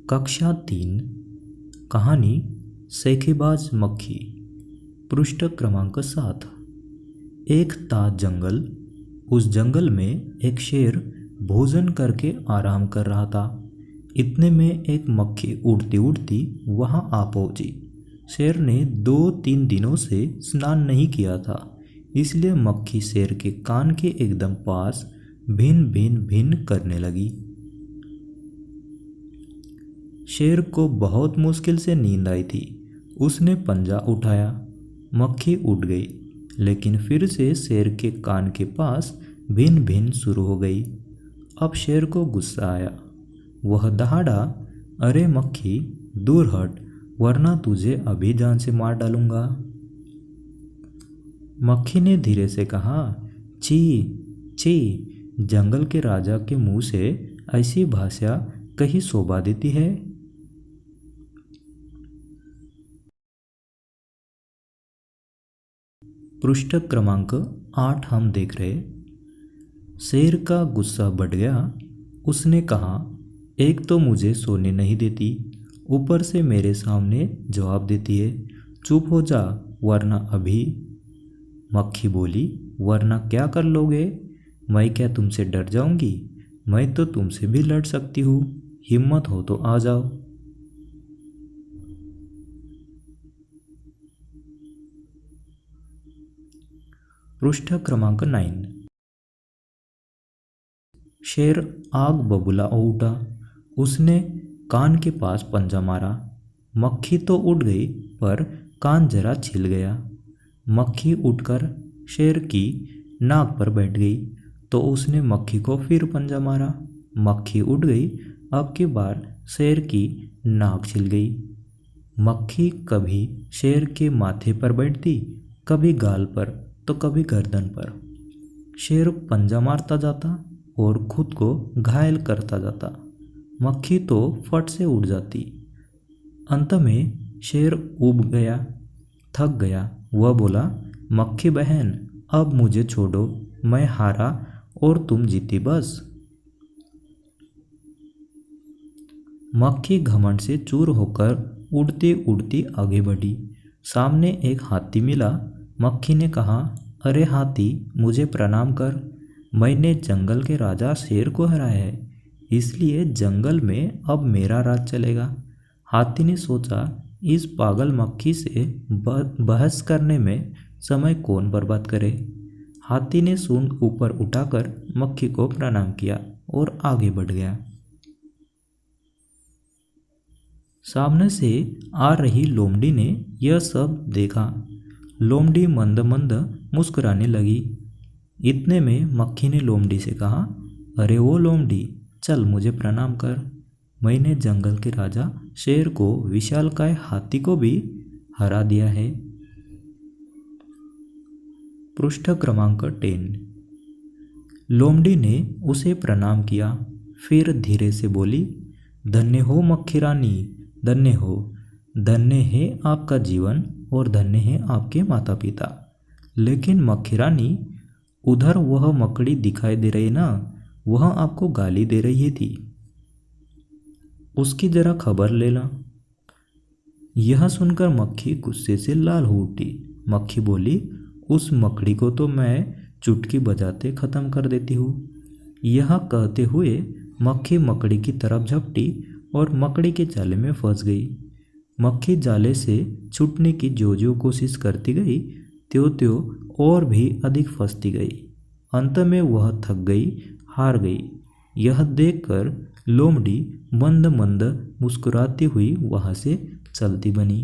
कक्षा 3 कहानी सेखेबाज मक्खी। पृष्ठ क्रमांक 7। एक था जंगल। उस जंगल में एक शेर भोजन करके आराम कर रहा था। इतने में एक मक्खी उड़ती उड़ती वहां आ पहुंची। शेर ने 2-3 दिनों से स्नान नहीं किया था, इसलिए मक्खी शेर के कान के एकदम पास भिन भिन भिन करने लगी। शेर को बहुत मुश्किल से नींद आई थी। उसने पंजा उठाया, मक्खी उड़ गई, लेकिन फिर से शेर के कान के पास भिन भिन शुरू हो गई। अब शेर को गुस्सा आया। वह दहाड़ा, अरे मक्खी, दूर हट, वरना तुझे अभी जान से मार डालूंगा। मक्खी ने धीरे से कहा, छी छी, जंगल के राजा के मुंह से ऐसी भाषा कहीं शोभा देती है। पृष्ठ क्रमांक 8 हम देख रहे। शेर का गुस्सा बढ़ गया। उसने कहा, एक तो मुझे सोने नहीं देती, ऊपर से मेरे सामने जवाब देती है। चुप हो जा, वरना अभी। मक्खी बोली, वरना क्या कर लोगे? मैं क्या तुमसे डर जाऊंगी? मैं तो तुमसे भी लड़ सकती हूँ। हिम्मत हो तो आ जाओ। पृष्ठ क्रमांक 9। शेर आग बबूला हो उठा। उसने कान के पास पंजा मारा। मक्खी तो उड़ गई, पर कान जरा छिल गया। मक्खी उठकर शेर की नाक पर बैठ गई, तो उसने मक्खी को फिर पंजा मारा। मक्खी उड़ गई। अब की बार शेर की नाक छिल गई। मक्खी कभी शेर के माथे पर बैठती, कभी गाल पर, तो कभी गर्दन पर। शेर पंजा मारता जाता और खुद को घायल करता जाता। मक्खी तो फट से उड़ जाती। अंत में शेर ऊब गया, थक गया। वह बोला, मक्खी बहन, अब मुझे छोड़ो, मैं हारा और तुम जीती बस। मक्खी घमंड से चूर होकर उड़ती उड़ती आगे बढ़ी। सामने एक हाथी मिला। मक्खी ने कहा, अरे हाथी, मुझे प्रणाम कर। मैंने जंगल के राजा शेर को हराया है, इसलिए जंगल में अब मेरा राज चलेगा। हाथी ने सोचा, इस पागल मक्खी से बहस करने में समय कौन बर्बाद करे। हाथी ने सूंड ऊपर उठाकर मक्खी को प्रणाम किया और आगे बढ़ गया। सामने से आ रही लोमड़ी ने यह सब देखा। लोमड़ी मंद मंद मुस्कुराने लगी। इतने में मक्खी ने लोमड़ी से कहा, अरे वो लोमड़ी, चल मुझे प्रणाम कर। मैंने जंगल के राजा शेर को, विशालकाय हाथी को भी हरा दिया है। पृष्ठ क्रमांक 10। लोमड़ी ने उसे प्रणाम किया, फिर धीरे से बोली, धन्य हो मक्खी रानी, धन्य हो। धन्य है आपका जीवन और धन्य है आपके माता पिता। लेकिन मक्खी रानी, उधर वह मकड़ी दिखाई दे रही ना, वह आपको गाली दे रही थी, उसकी जरा खबर लेना। यह सुनकर मक्खी गुस्से से लाल हो उठी। मक्खी बोली, उस मकड़ी को तो मैं चुटकी बजाते खत्म कर देती हूँ। यह कहते हुए मक्खी मकड़ी की तरफ झपटी और मकड़ी के जाले में फंस गई। मक्खी जाले से छूटने की जो कोशिश करती गई, त्यों और भी अधिक फंसती गई। अंत में वह थक गई, हार गई। यह देखकर लोमड़ी मंद मंद मुस्कुराती हुई वहां से चलती बनी।